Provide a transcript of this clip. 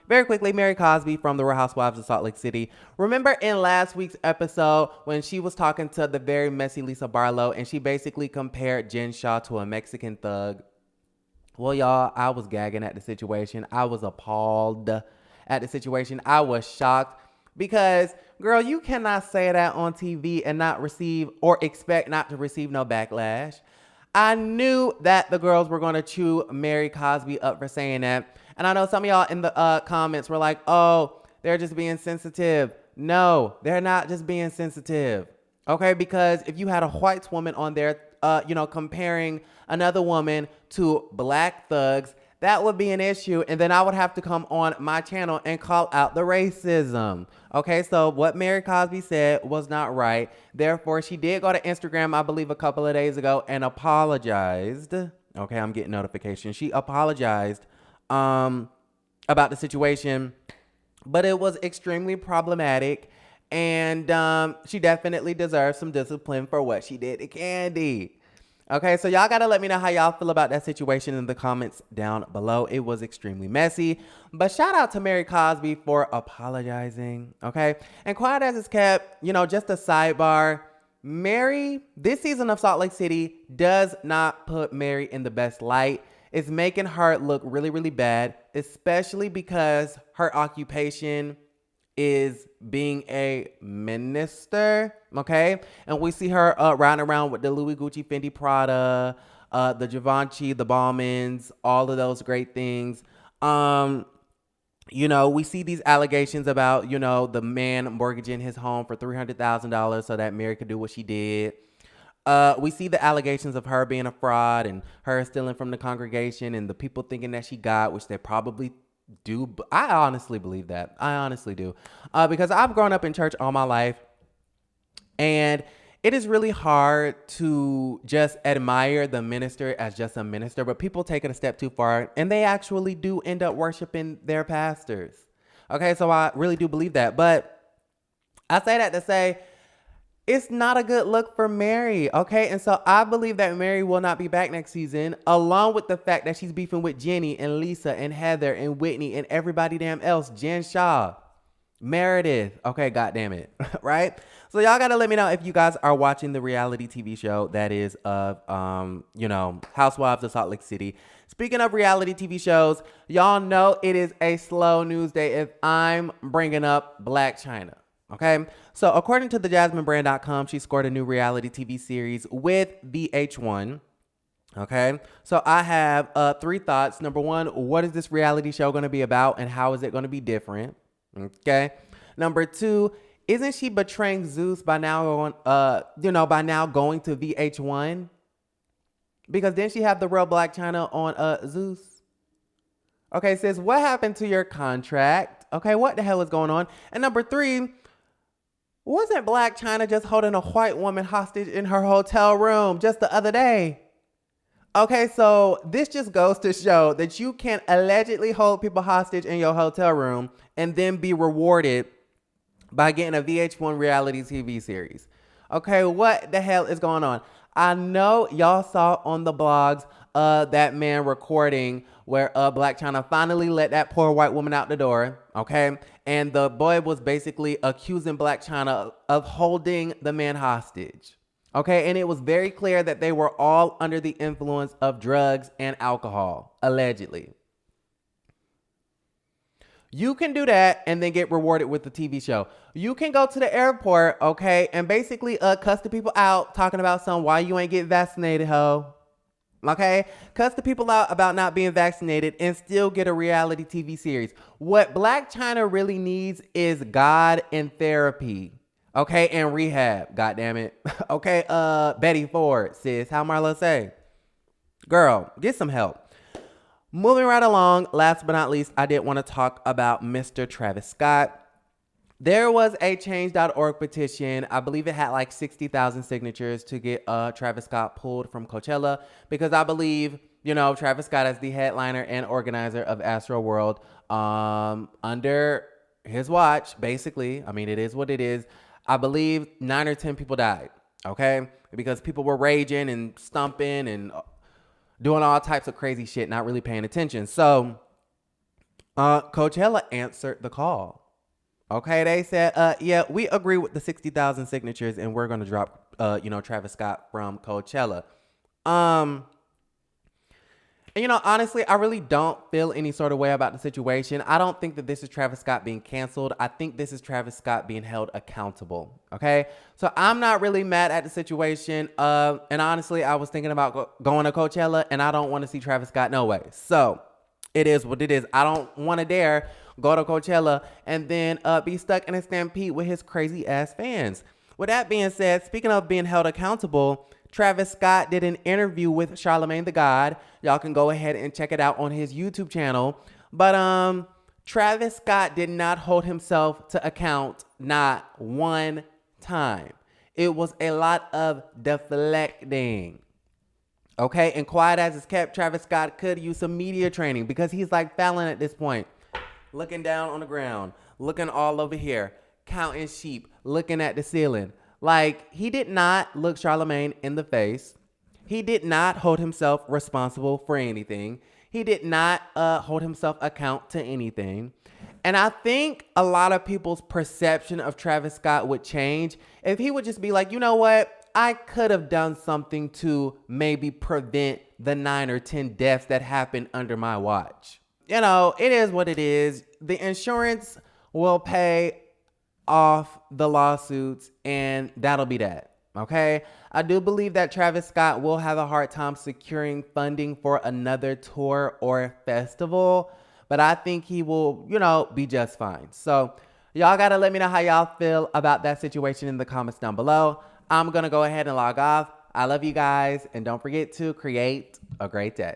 Very quickly, Mary Cosby from the Real Housewives of Salt Lake City. Remember in last week's episode when she was talking to the very messy Lisa Barlow and she basically compared Jen Shah to a Mexican thug? Well, y'all, I was gagging at the situation. I was appalled at the situation. I was shocked because, girl, you cannot say that on TV and not receive or expect not to receive no backlash. I knew that the girls were going to chew Mary Cosby up for saying that. And I know some of y'all in the comments were like, oh, they're just being sensitive. No, they're not just being sensitive. Okay, because if you had a white woman on there, comparing another woman to black thugs, that would be an issue. And then I would have to come on my channel and call out the racism. Okay, so what Mary Cosby said was not right. Therefore, she did go to Instagram, I believe, a couple of days ago and apologized. Okay, I'm getting notifications. She apologized about the situation, but it was extremely problematic. And she definitely deserves some discipline for what she did to Candy. Okay, so y'all got to let me know how y'all feel about that situation in the comments down below. It was extremely messy. But shout out to Mary Cosby for apologizing, okay? And quiet as it's kept, just a sidebar. Mary, this season of Salt Lake City does not put Mary in the best light. It's making her look really, really bad, especially because her occupation is being a minister, okay? And we see her riding around with the Louis, Gucci, Fendi, Prada, the Givenchy, the Ballmans, all of those great things. We see these allegations about, the man mortgaging his home for $300,000 so that Mary could do what she did. We see the allegations of her being a fraud and her stealing from the congregation and the people thinking that she got, which they probably do. I honestly believe that. I honestly do. Because I've grown up in church all my life, and it is really hard to just admire the minister as just a minister, but people take it a step too far, and they actually do end up worshiping their pastors. Okay, so I really do believe that. But I say that to say, it's not a good look for Mary, okay? And so I believe that Mary will not be back next season, along with the fact that she's beefing with Jenny and Lisa and Heather and Whitney and everybody damn else, Jen Shah, Meredith. Okay, goddamn it, right? So y'all gotta let me know if you guys are watching the reality TV show that is of, Housewives of Salt Lake City. Speaking of reality TV shows, y'all know it is a slow news day if I'm bringing up Blac Chyna. Okay, so according to the JasmineBrand.com, she scored a new reality TV series with VH1. Okay, so I have 3 thoughts. Number 1, what is this reality show going to be about and how is it going to be different? Okay, number 2, isn't she betraying Zeus by now going, going to VH1? Because then she have the real Blac Chyna on Zeus. Okay, sis, what happened to your contract? Okay, what the hell is going on? And number 3, wasn't Blac Chyna just holding a white woman hostage in her hotel room just the other day? Okay, so this just goes to show that you can allegedly hold people hostage in your hotel room and then be rewarded by getting a VH1 reality TV series. Okay, what the hell is going on? I know y'all saw on the blogs that man recording where Blac Chyna finally let that poor white woman out the door, okay? And the boy was basically accusing Blac Chyna of holding the man hostage, okay? And it was very clear that they were all under the influence of drugs and alcohol, allegedly. You can do that and then get rewarded with the TV show. You can go to the airport, okay, and basically cuss the people out talking about why you ain't get vaccinated, ho. Okay, cuss the people out about not being vaccinated and still get a reality TV series. What Blac Chyna really needs is God and therapy, okay, and rehab. God damn it. Okay, Betty Ford, sis, how Marlo say? Girl, get some help. Moving right along, last but not least, I did want to talk about Mr. Travis Scott. There was a change.org petition. I believe it had like 60,000 signatures to get Travis Scott pulled from Coachella because I believe, Travis Scott as the headliner and organizer of Astroworld under his watch, basically. I mean, it is what it is. I believe 9 or 10 people died, okay? Because people were raging and stomping and doing all types of crazy shit, not really paying attention. So Coachella answered the call. Okay, they said, yeah, we agree with the 60,000 signatures, and we're gonna drop, Travis Scott from Coachella. Um, and honestly, I really don't feel any sort of way about the situation. I don't think that this is Travis Scott being canceled. I think this is Travis Scott being held accountable. Okay, so I'm not really mad at the situation. And honestly, I was thinking about going to Coachella, and I don't want to see Travis Scott no way. So it is what it is. I don't want to dare go to Coachella and then be stuck in a stampede with his crazy ass fans. With that being said, speaking of being held accountable, Travis Scott did an interview with Charlemagne the God. Y'all can go ahead and check it out on his YouTube channel. But Travis Scott did not hold himself to account, not one time. It was a lot of deflecting. Okay, and quiet as it's kept, Travis Scott could use some media training because he's like Fallon at this point. Looking down on the ground, looking all over here, counting sheep, looking at the ceiling. Like, he did not look Charlemagne in the face. He did not hold himself responsible for anything. He did not hold himself account to anything. And I think a lot of people's perception of Travis Scott would change if he would just be like, you know what? I could have done something to maybe prevent the 9 or 10 deaths that happened under my watch. It is what it is. The insurance will pay off the lawsuits, and that'll be that. Okay? I do believe that Travis Scott will have a hard time securing funding for another tour or festival, but I think he will, be just fine. So y'all got to let me know how y'all feel about that situation in the comments down below. I'm going to go ahead and log off. I love you guys, and don't forget to create a great day.